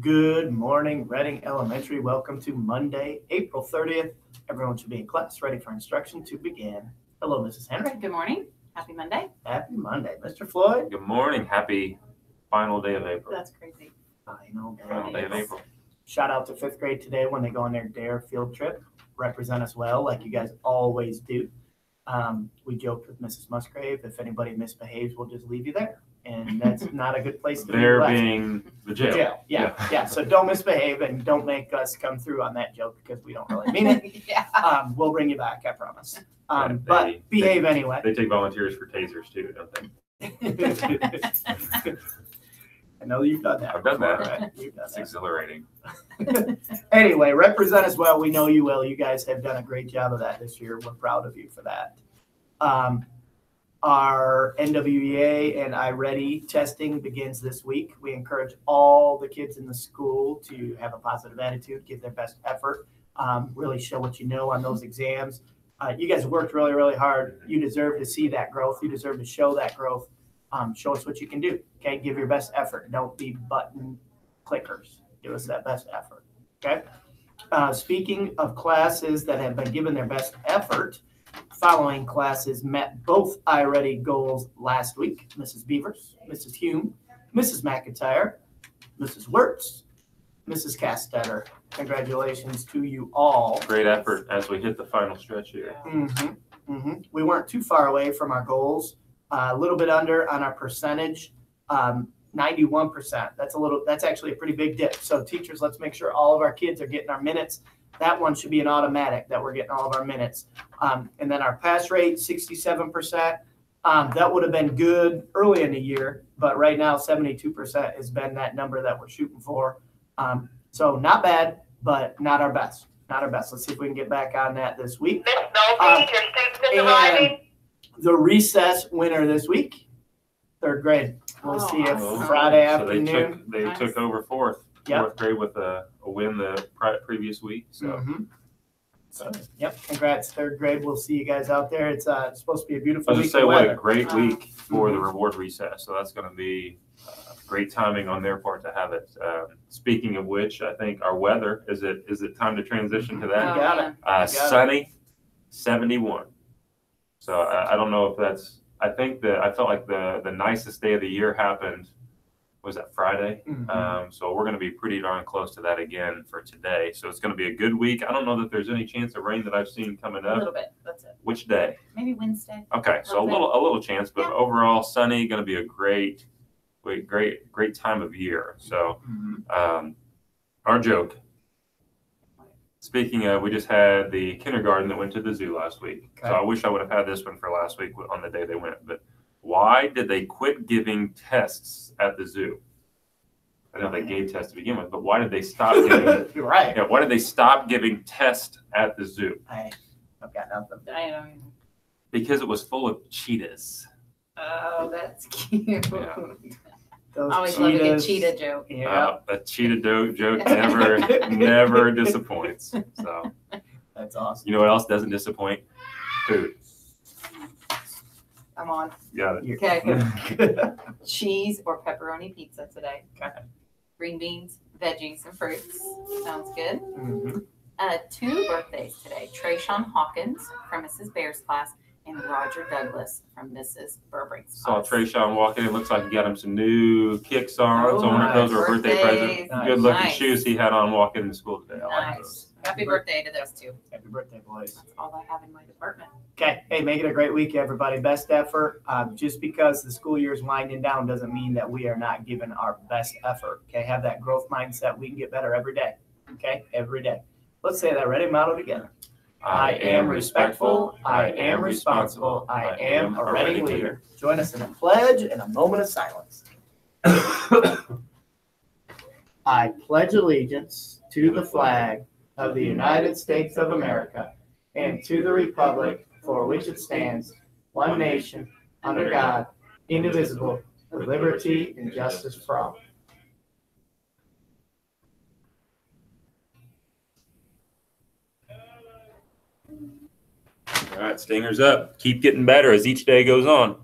Good morning, Reading Elementary. Welcome to Monday, April 30th. Everyone should be in class, ready for instruction to begin. Hello, Mrs. Henry. Good morning. Happy Monday. Happy Monday. Mr. Floyd. Good morning. Happy final day of April. That's crazy. Final Day of April. Shout out to 5th grade today when they go on their DARE field trip. Represent us well, like you guys always do. We joked with Mrs. Musgrave, if anybody misbehaves, we'll just leave you there. And that's not a good place to be. There being the jail. Yeah. So don't misbehave and don't make us come through on that joke because we don't really mean it. Yeah. We'll bring you back, I promise. Yeah, But behave anyway. They take volunteers for tasers too, don't they? I know you've done that. I've done that. Right? You've done It's that. exhilarating. Anyway, represent us well. We know you will. You guys have done a great job of that this year. We're proud of you for that. Our NWEA and iReady testing begins this week. We encourage all the kids in the school to have a positive attitude, give their best effort, really show what you know on those exams. You guys worked really, really hard. You deserve to see that growth. You deserve to show that growth. Show us what you can do. Okay, give your best effort. Don't be button clickers. Give us that best effort. Okay. Speaking of classes that have been given their best effort, following classes met both iReady goals last week. Mrs. Beavers, Mrs. Hume, Mrs. McIntyre, Mrs. Wirtz, Mrs. Castetter. Congratulations to you all. Great effort as we hit the final stretch here. We weren't too far away from our goals. A little bit under on our percentage, 91%. That's actually a pretty big dip. So teachers, let's make sure all of our kids are getting our minutes. That one should be an automatic that we're getting all of our minutes. And then our pass rate, 67%. That would have been good early in the year, but right now 72% has been that number that we're shooting for. So not bad, but not our best. Not our best. Let's see if we can get back on that this week. Miss Dolphy, your student is arriving. The recess winner this week, 3rd grade. We'll see if Friday afternoon. They took over fourth grade with a win the previous week. So, Congrats, 3rd grade. We'll see you guys out there. It's supposed to be a beautiful I was week. just say, what a great week for the reward recess. So that's going to be great timing on their part to have it. Speaking of which, I think our weather is it time to transition to that? You got it. Sunny, 71. So I don't know if that's. I felt like the nicest day of the year happened. Was that Friday? So we're going to be pretty darn close to that again for today. So it's going to be a good week. I don't know that there's any chance of rain that I've seen coming up. A little bit. That's it. Which day? Maybe Wednesday. Okay, so a little chance, but overall sunny. Going to be a great time of year. So our joke. Speaking of, we just had the kindergarten that went to the zoo last week. Okay. So I wish I would have had this one for last week on the day they went. But why did they quit giving tests at the zoo? I know they gave tests to begin with, but why did they stop giving? Right. Yeah, why did they stop giving tests at the zoo? I've got nothing. I don't even. Because it was full of cheetahs. Oh, that's cute. Yeah. Those Always love a good cheetahs. cheetah joke. Yeah, A cheetah joke never disappoints. So that's awesome. you know what else doesn't disappoint? Food. I'm on. Got it. Okay. Cheese or pepperoni pizza today. Okay. Green beans, veggies, and fruits. Sounds good. 2 birthdays today. Trayshawn Hawkins from Mrs. Bear's class and Roger Douglas from Mrs. Burbrink's Saw class. Trayshawn walk in. It looks like he got him some new kicks on. So I wonder if those were a birthday present. Nice. Good looking Nice. shoes he had on walking into school today. I like those. Happy birthday to those 2. Happy birthday, boys. That's all I have in my department. Okay. Hey, make it a great week, everybody. Best effort. Just because the school year is winding down doesn't mean that we are not giving our best effort. Okay. Have that growth mindset. We can get better every day. Okay. Every day. Let's say that. Ready? Model together. I am respectful. I am responsible. I am a Reading leader. Join us in a pledge and a moment of silence. I pledge allegiance to the flag of the United States of America and to the republic for which it stands, one nation, under God, indivisible, with liberty and justice for all. All right, Stingers up. Keep getting better as each day goes on.